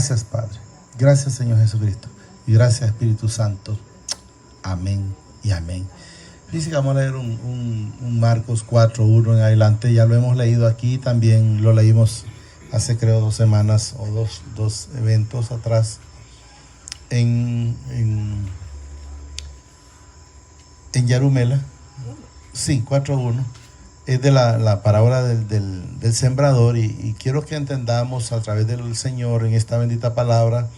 Gracias, Padre. Gracias, Señor Jesucristo. Y gracias, Espíritu Santo. Amén y amén. Dice que vamos a leer un Marcos 4:1 en adelante. Ya lo hemos leído aquí, también lo leímos hace creo 2 semanas o dos eventos atrás en Yarumela. Sí, 4:1. Es de la parábola del sembrador y quiero que entendamos a través del Señor en esta bendita palabra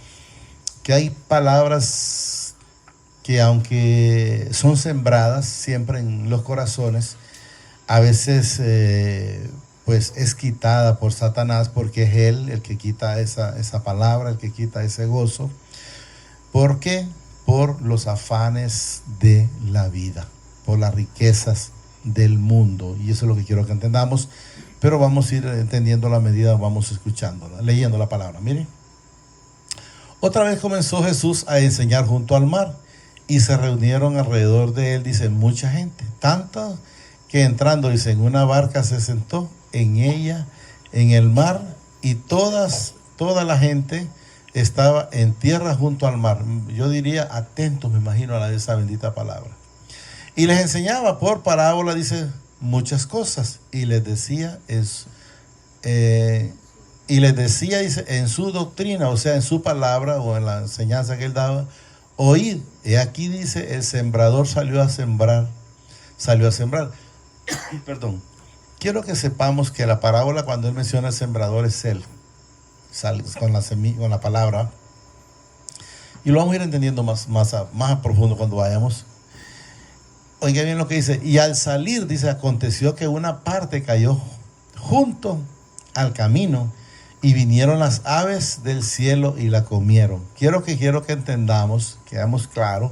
que hay palabras que aunque son sembradas siempre en los corazones, a veces pues es quitada por Satanás, porque es él el que quita esa palabra, el que quita ese gozo. ¿Por qué? Por los afanes de la vida, por las riquezas del mundo, y eso es lo que quiero que entendamos, pero vamos a ir entendiendo a la medida, vamos escuchándola, leyendo la palabra. Miren, otra vez comenzó Jesús a enseñar junto al mar, y se reunieron alrededor de él, dice, mucha gente, tanto que entrando, dice, en una barca se sentó en ella, en el mar, y toda la gente estaba en tierra junto al mar. Yo diría atentos, me imagino, a esa bendita palabra. Y les enseñaba por parábola, dice, muchas cosas. Y les decía, dice, en su doctrina, o sea, en su palabra o en la enseñanza que él daba, oíd. Y aquí dice, el sembrador salió a sembrar. Perdón. Quiero que sepamos que la parábola, cuando él menciona el sembrador, es él. Sale con la palabra. Y lo vamos a ir entendiendo más a profundo cuando vayamos. Oiga bien lo que dice, y al salir, dice, aconteció que una parte cayó junto al camino y vinieron las aves del cielo y la comieron. Quiero que entendamos, quedamos claros,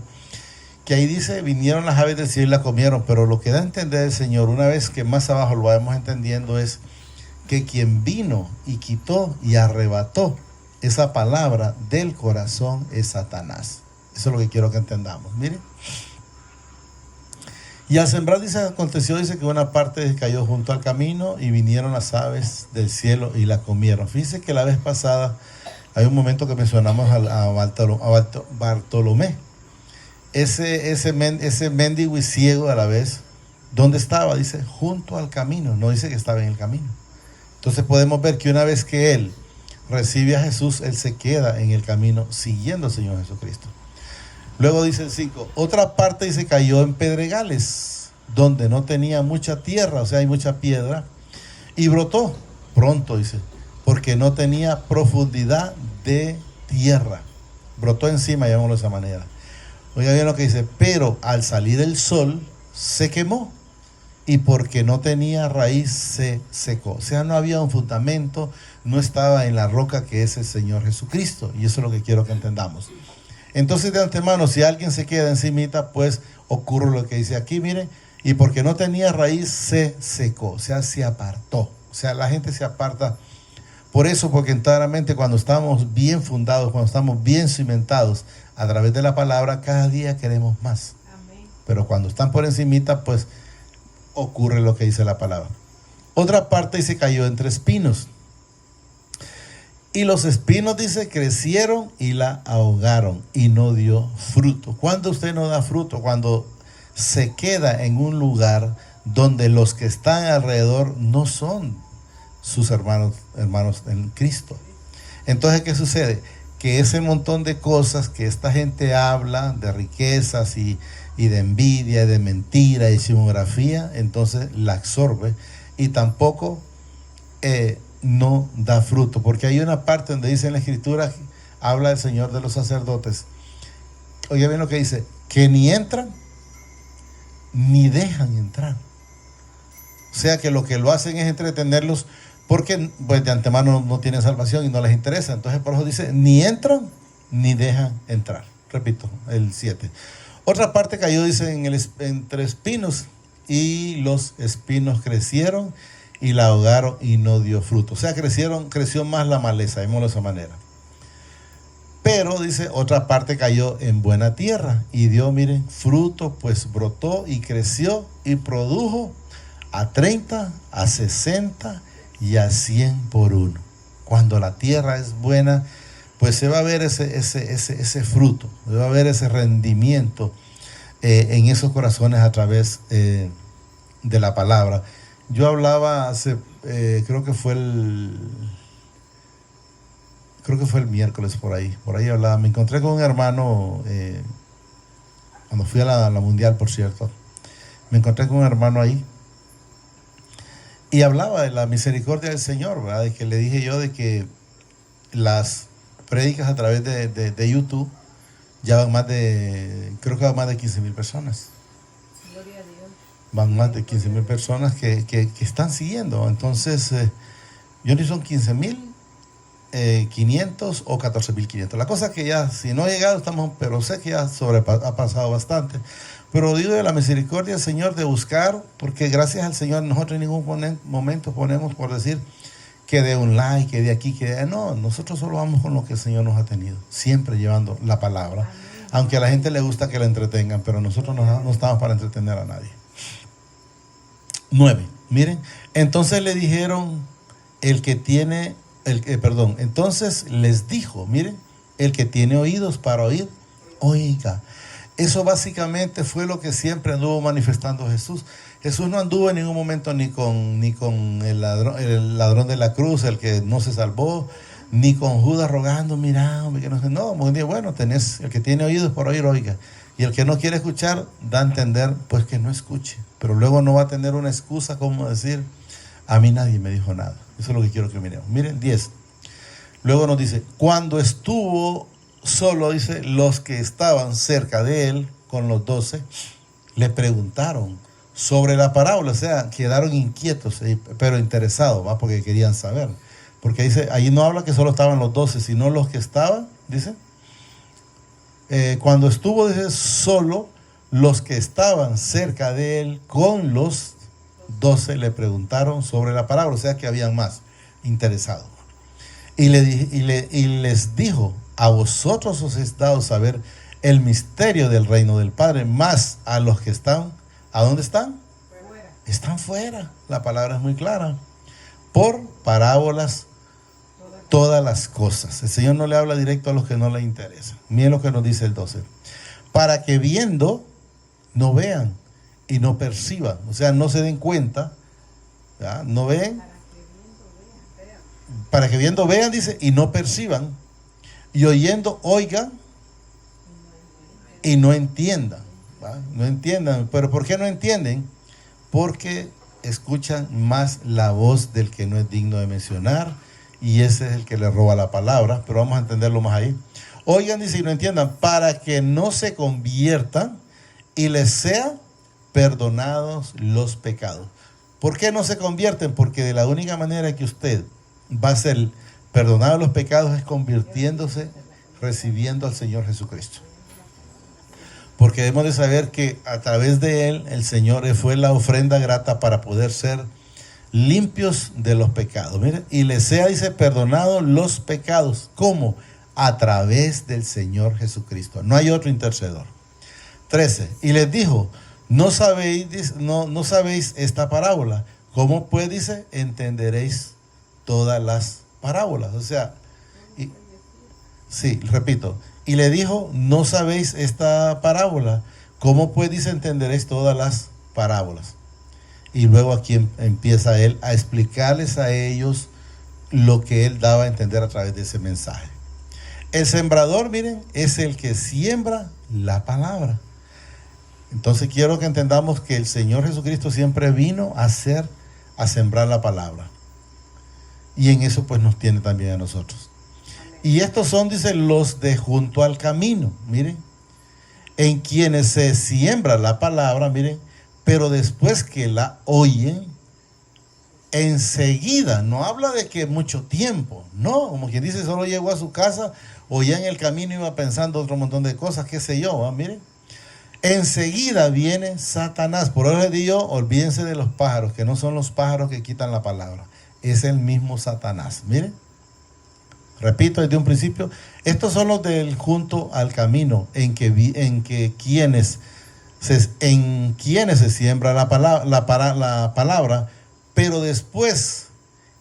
que ahí dice, vinieron las aves del cielo y la comieron, pero lo que da a entender el Señor, una vez que más abajo lo vamos entendiendo, es que quien vino y quitó y arrebató esa palabra del corazón es Satanás. Eso es lo que quiero que entendamos. Miren. Y al sembrar, dice, aconteció, dice, que una parte cayó junto al camino y vinieron las aves del cielo y la comieron. Fíjense que la vez pasada hay un momento que mencionamos a Bartolomé. Ese mendigo y ciego a la vez, ¿dónde estaba? Dice, junto al camino, no dice que estaba en el camino. Entonces podemos ver que una vez que él recibe a Jesús, él se queda en el camino siguiendo al Señor Jesucristo. Luego dice el 5, otra parte dice cayó en pedregales, donde no tenía mucha tierra, o sea, hay mucha piedra, y brotó pronto, dice, porque no tenía profundidad de tierra. Brotó encima, llamémoslo de esa manera. Oiga bien lo que dice, pero al salir el sol se quemó, y porque no tenía raíz se secó. O sea, no había un fundamento, no estaba en la roca que es el Señor Jesucristo, y eso es lo que quiero que entendamos. Entonces, de antemano, si alguien se queda encimita, pues ocurre lo que dice aquí, miren, y porque no tenía raíz se secó, o sea, se apartó. O sea, la gente se aparta por eso, porque enteramente cuando estamos bien fundados, cuando estamos bien cimentados a través de la palabra, cada día queremos más. Amén. Pero cuando están por encimita, pues ocurre lo que dice la palabra. Otra parte dice cayó entre espinos. Y los espinos, dice, crecieron y la ahogaron y no dio fruto. ¿Cuándo usted no da fruto? Cuando se queda en un lugar donde los que están alrededor no son sus hermanos en Cristo. Entonces, ¿qué sucede? Que ese montón de cosas que esta gente habla, de riquezas y de envidia, de mentira y simografía, entonces la absorbe y tampoco no da fruto, porque hay una parte donde dice en la escritura, habla el Señor de los sacerdotes, oye bien lo que dice, que ni entran ni dejan entrar. O sea que lo que lo hacen es entretenerlos, porque pues de antemano no tienen salvación y no les interesa. Entonces por eso dice, ni entran ni dejan entrar. Repito, el 7. Otra parte cayó, dice, entre espinos, y los espinos crecieron y la ahogaron y no dio fruto. O sea, creció más la maleza, digámoslo de esa manera. Pero, dice, otra parte cayó en buena tierra y dio, miren, fruto, pues brotó y creció y produjo a 30, a 60 y a 100 por uno. Cuando la tierra es buena, pues se va a ver ese fruto, se va a ver ese rendimiento en esos corazones a través de la palabra. Yo hablaba hace, creo que fue el miércoles por ahí hablaba, me encontré con un hermano, cuando fui a la mundial, por cierto, me encontré con un hermano ahí, y hablaba de la misericordia del Señor, ¿verdad? De que le dije yo de que las prédicas a través de YouTube ya van creo que van más de 15,000 personas. Gloria a Dios. Van más de 15,000 personas que están siguiendo. Entonces, yo ni son 15,500 o 14,500. La cosa es que ya, si no ha llegado, pero sé que ya ha pasado bastante. Pero digo de la misericordia del Señor de buscar, porque gracias al Señor nosotros en ningún momento ponemos por decir que de un like, que de aquí, que de allá. No, nosotros solo vamos con lo que el Señor nos ha tenido, siempre llevando la palabra. Amén. Aunque a la gente le gusta que la entretengan, pero nosotros no estamos para entretener a nadie. 9. Miren, entonces le dijeron entonces les dijo, miren, el que tiene oídos para oír, oiga. Eso básicamente fue lo que siempre anduvo manifestando Jesús. Jesús no anduvo en ningún momento ni con el ladrón de la cruz, el que no se salvó, ni con Judas rogando, mira, que no, bueno, tenés, el que tiene oídos para oír, oiga. Y el que no quiere escuchar, da a entender, pues que no escuche. Pero luego no va a tener una excusa como decir, a mí nadie me dijo nada. Eso es lo que quiero que miremos. Miren, 10. Luego nos dice, cuando estuvo solo, dice, los que estaban cerca de él, con los 12, le preguntaron sobre la parábola. O sea, quedaron inquietos, pero interesados, ¿va? Porque querían saber. Porque dice, ahí no habla que solo estaban los 12, sino los que estaban, dice. Cuando estuvo, dice, solo, los que estaban cerca de él, con los 12, le preguntaron sobre la parábola. O sea, que habían más interesados. Y les dijo, a vosotros os es dado saber el misterio del reino del Padre, más a los que están, ¿a dónde están? Fuera. Están fuera. La palabra es muy clara. Por parábolas todas las cosas. El Señor no le habla directo a los que no le interesa. Miren lo que nos dice el 12. Para que viendo, no vean y no perciban. O sea, no se den cuenta. ¿Ya? No ven. Para que viendo vean, dice, y no perciban. Y oyendo, oigan y no entiendan. ¿Va? No entiendan. ¿Pero por qué no entienden? Porque escuchan más la voz del que no es digno de mencionar, y ese es el que le roba la palabra. Pero vamos a entenderlo más ahí. Oigan, dice, y no entiendan, para que no se conviertan y les sean perdonados los pecados. ¿Por qué no se convierten? Porque de la única manera que usted va a ser perdonado los pecados es convirtiéndose, recibiendo al Señor Jesucristo. Porque debemos de saber que a través de Él, el Señor fue la ofrenda grata para poder ser limpios de los pecados. Miren, y les sea, dice, perdonados los pecados. ¿Cómo? A través del Señor Jesucristo. No hay otro intercedor. 13. Y les dijo, no sabéis esta parábola. ¿Cómo pues, dice, entenderéis todas las parábolas? O sea, repito, y le dijo, no sabéis esta parábola, ¿cómo pues, dice, entenderéis todas las parábolas? Y luego aquí empieza él a explicarles a ellos lo que él daba a entender a través de ese mensaje. El sembrador, miren, es el que siembra la palabra. Entonces quiero que entendamos que el Señor Jesucristo siempre vino a sembrar la palabra. Y en eso pues nos tiene también a nosotros. Y estos son, dice, los de junto al camino, miren, en quienes se siembra la palabra, miren, pero después que la oyen, enseguida, no habla de que mucho tiempo, no, como quien dice, solo llegó a su casa o ya en el camino iba pensando otro montón de cosas, qué sé yo, ¿va? Miren, enseguida viene Satanás. Por eso les digo, olvídense de los pájaros, que no son los pájaros que quitan la palabra, es el mismo Satanás. Miren, repito desde un principio, estos son los del junto al camino, en quienes se siembra la palabra, pero después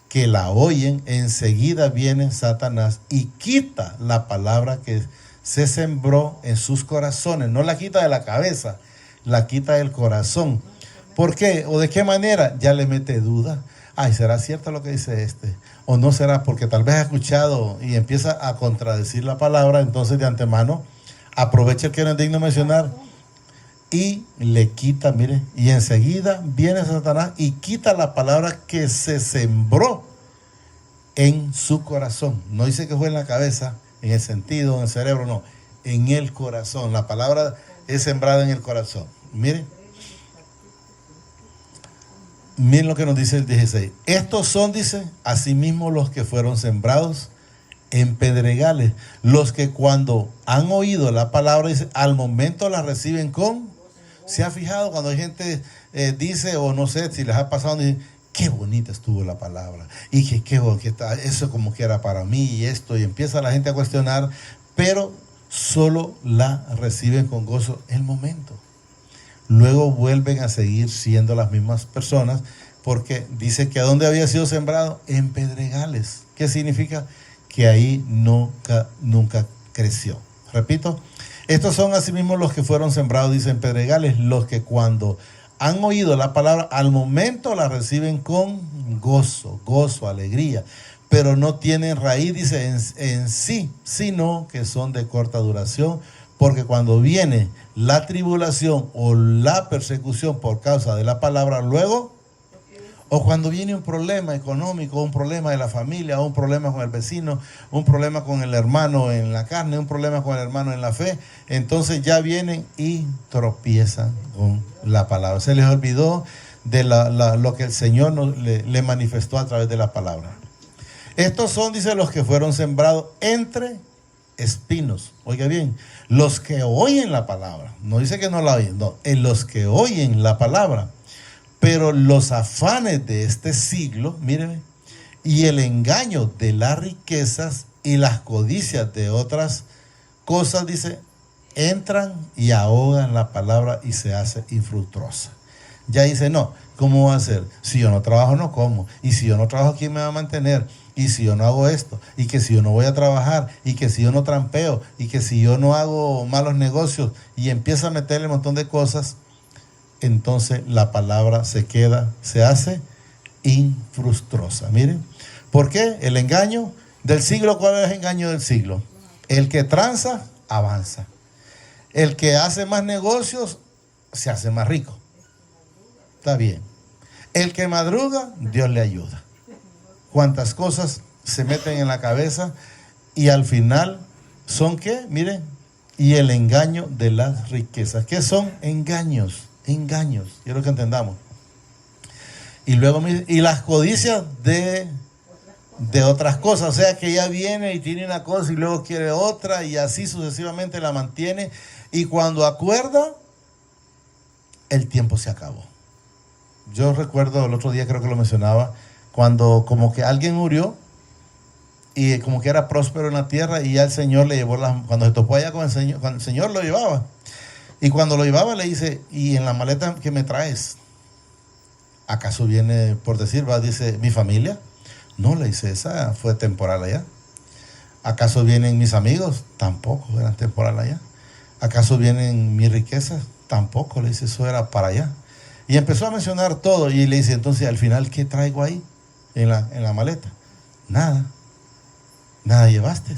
que la oyen, enseguida viene Satanás y quita la palabra que se sembró en sus corazones. No la quita de la cabeza, la quita del corazón. ¿Por qué? ¿O de qué manera? Ya le mete duda. Ay, ¿será cierto lo que dice este? ¿O no será? Porque tal vez ha escuchado y empieza a contradecir la palabra. Entonces de antemano aprovecha el que no es digno mencionar y le quita, mire, y enseguida viene Satanás y quita la palabra que se sembró en su corazón. No dice que fue en la cabeza, en el sentido, en el cerebro, no, en el corazón. La palabra es sembrada en el corazón. Miren lo que nos dice el 16. Estos son, dice, asimismo los que fueron sembrados en pedregales, los que cuando han oído la palabra, dice, al momento la reciben con... ¿Se ha fijado cuando hay gente dice, o no sé si les ha pasado, dicen, qué bonita estuvo la palabra, y que eso como que era para mí y esto, y empieza la gente a cuestionar, pero solo la reciben con gozo el momento. Luego vuelven a seguir siendo las mismas personas, porque dice que ¿a dónde había sido sembrado? En pedregales. ¿Qué significa? Que ahí nunca creció. Repito, estos son asimismo los que fueron sembrados, dice, en pedregales, los que cuando han oído la palabra, al momento la reciben con gozo, alegría, pero no tienen raíz, dice, en sí, sino que son de corta duración, porque cuando viene la tribulación o la persecución por causa de la palabra, luego, o cuando viene un problema económico, un problema de la familia, un problema con el vecino, un problema con el hermano en la carne, un problema con el hermano en la fe, entonces ya vienen y tropiezan con la palabra. Se les olvidó de lo que el Señor le manifestó a través de la palabra. Estos son, dice, los que fueron sembrados entre espinos. Oiga bien, los que oyen la palabra, no dice que no la oyen, no, en los que oyen la palabra. Pero los afanes de este siglo, míreme, y el engaño de las riquezas y las codicias de otras cosas, dice, entran y ahogan la palabra y se hace infructuosa. Ya dice, no, ¿cómo va a ser? Si yo no trabajo, no como. Y si yo no trabajo, ¿quién me va a mantener? Y si yo no hago esto, y que si yo no voy a trabajar, y que si yo no trampeo, y que si yo no hago malos negocios, y empieza a meterle un montón de cosas, entonces la palabra se hace infructuosa. Miren, ¿por qué? El engaño del siglo. ¿Cuál es el engaño del siglo? El que tranza, avanza. El que hace más negocios, se hace más rico. Está bien. El que madruga, Dios le ayuda. Cuántas cosas se meten en la cabeza y al final son ¿qué? Miren, y el engaño de las riquezas. ¿Qué son? Engaños. Quiero que entendamos. Y luego, y las codicias de otras cosas, o sea que ella viene y tiene una cosa y luego quiere otra y así sucesivamente la mantiene, y cuando acuerda, el tiempo se acabó. Yo recuerdo el otro día, creo que lo mencionaba, cuando como que alguien murió y como que era próspero en la tierra, y ya el Señor le llevó cuando se topó allá con el Señor, cuando el Señor lo llevaba. Y cuando lo llevaba le dice, ¿y en la maleta qué me traes? ¿Acaso viene, por decir, dice, mi familia? No, le dice, esa fue temporal allá. ¿Acaso vienen mis amigos? Tampoco eran temporal allá. ¿Acaso vienen mis riquezas? Tampoco, le dice, eso era para allá. Y empezó a mencionar todo y le dice, entonces al final, ¿qué traigo ahí en la maleta? Nada llevaste.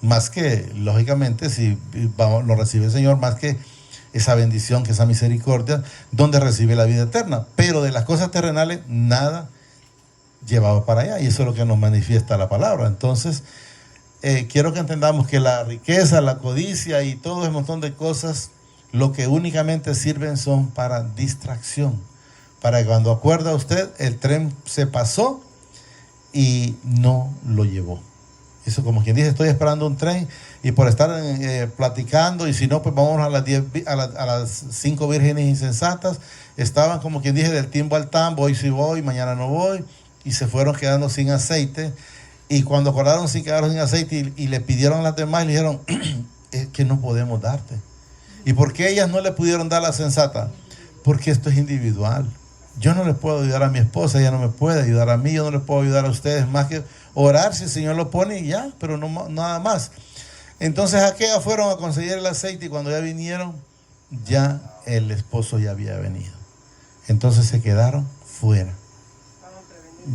Más que, lógicamente, si lo recibe el Señor, más que esa bendición, que esa misericordia, donde recibe la vida eterna. Pero de las cosas terrenales, nada llevaba para allá. Y eso es lo que nos manifiesta la palabra. Entonces, quiero que entendamos que la riqueza, la codicia y todo ese montón de cosas, lo que únicamente sirven son para distracción. Para que cuando acuerda usted, el tren se pasó y no lo llevó. Eso como quien dice, estoy esperando un tren y por estar platicando, y si no, pues vamos a las 5 vírgenes insensatas, estaban como quien dice del timbo al tambo, hoy sí voy, mañana no voy, y se fueron quedando sin aceite, y cuando acordaron sí quedaron sin aceite y le pidieron a las demás y le dijeron, es que no podemos darte. ¿Y por qué ellas no le pudieron dar la sensata? Porque esto es individual. Yo no le puedo ayudar a mi esposa, ella no me puede ayudar a mí, yo no le puedo ayudar a ustedes más que orar si el Señor lo pone y ya, pero no nada más. Entonces aquellas fueron a conseguir el aceite y cuando ya vinieron, ya el esposo ya había venido. Entonces se quedaron fuera.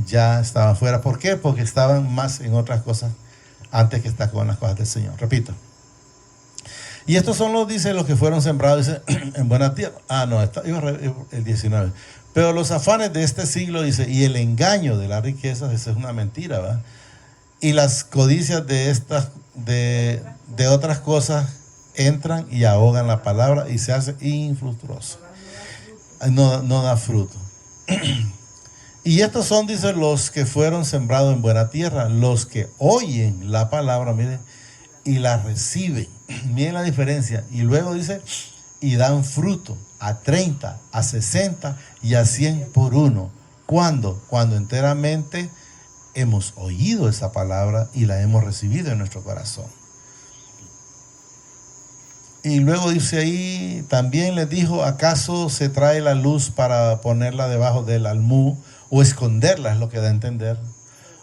Ya estaban fuera. ¿Por qué? Porque estaban más en otras cosas antes que estar con las cosas del Señor. Repito. Y estos son los, dice, los que fueron sembrados, dice, en buena tierra. El 19. Pero los afanes de este siglo, dice, y el engaño de las riquezas, esa es una mentira, ¿verdad? Y las codicias de otras cosas entran y ahogan la palabra y se hace infructuoso. No da fruto. Y estos son, dice, los que fueron sembrados en buena tierra, los que oyen la palabra, miren, y la reciben. Miren la diferencia. Y luego dice, y dan fruto a 30, a 60 y a 100 por uno. ¿Cuándo? Cuando enteramente hemos oído esa palabra y la hemos recibido en nuestro corazón. Y luego dice ahí, también les dijo, ¿acaso se trae la luz para ponerla debajo del almud o esconderla? Es lo que da a entender.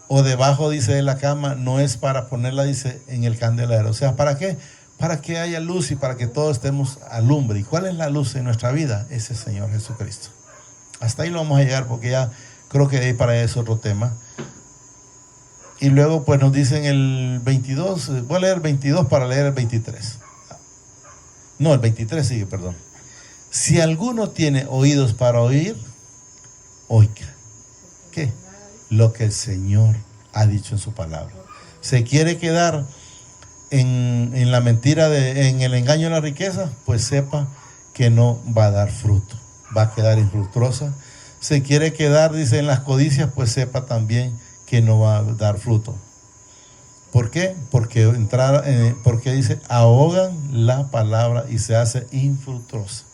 O debajo, dice, de la cama, no es para ponerla, dice, en el candelero. O sea, ¿para qué? Para que haya luz y para que todos estemos alumbre. ¿Y cuál es la luz en nuestra vida? Es el Señor Jesucristo. Hasta ahí lo vamos a llegar porque ya creo que de ahí para allá es otro tema. Y luego pues nos dicen el 22, voy a leer el 22 para leer el 23. No, el 23 sigue, perdón. Si alguno tiene oídos para oír, oiga. ¿Qué? Lo que el Señor ha dicho en su palabra. ¿Se quiere quedar en la mentira, en el engaño de la riqueza? Pues sepa que no va a dar fruto. Va a quedar infructuosa. Se quiere quedar, dice, en las codicias, pues sepa también que no va a dar fruto. ¿Por qué? Porque dice, ahogan la palabra y se hace infructuosa.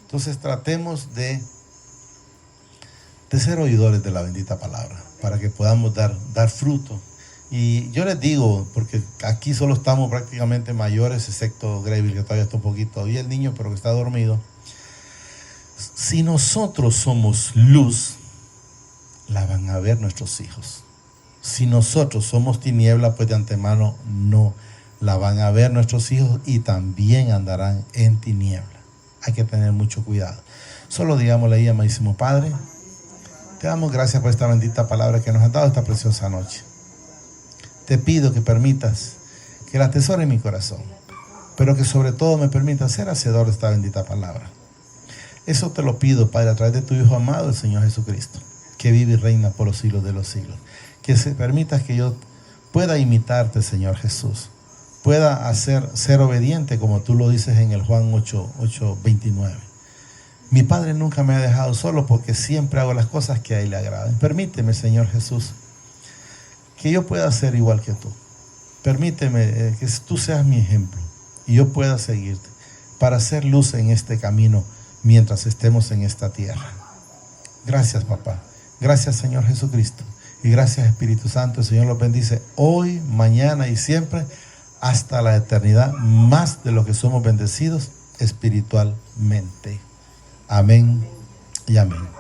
Entonces tratemos de ser oidores de la bendita palabra, para que podamos dar fruto. Y yo les digo, porque aquí solo estamos prácticamente mayores, excepto Greville, que todavía está un poquito, y el niño, pero que está dormido. Si nosotros somos luz, la van a ver nuestros hijos. Si nosotros somos tiniebla, pues de antemano no la van a ver nuestros hijos y también andarán en tiniebla. Hay que tener mucho cuidado. Solo digámosle ahí, amadísimo Padre, te damos gracias por esta bendita palabra que nos has dado esta preciosa noche. Te pido que permitas que la atesore en mi corazón, pero que sobre todo me permitas ser hacedor de esta bendita palabra. Eso te lo pido, Padre, a través de tu Hijo amado, el Señor Jesucristo, que vive y reina por los siglos de los siglos. Que se permitas que yo pueda imitarte, Señor Jesús, pueda ser obediente como tú lo dices en el Juan 8:29. Mi Padre nunca me ha dejado solo porque siempre hago las cosas que a Él le agradan. Permíteme, Señor Jesús, que yo pueda ser igual que tú. Permíteme que tú seas mi ejemplo y yo pueda seguirte para hacer luz en este camino mientras estemos en esta tierra. Gracias, papá. Gracias, Señor Jesucristo. Y gracias, Espíritu Santo. El Señor los bendice hoy, mañana y siempre hasta la eternidad, más de lo que somos bendecidos espiritualmente. Amén y amén.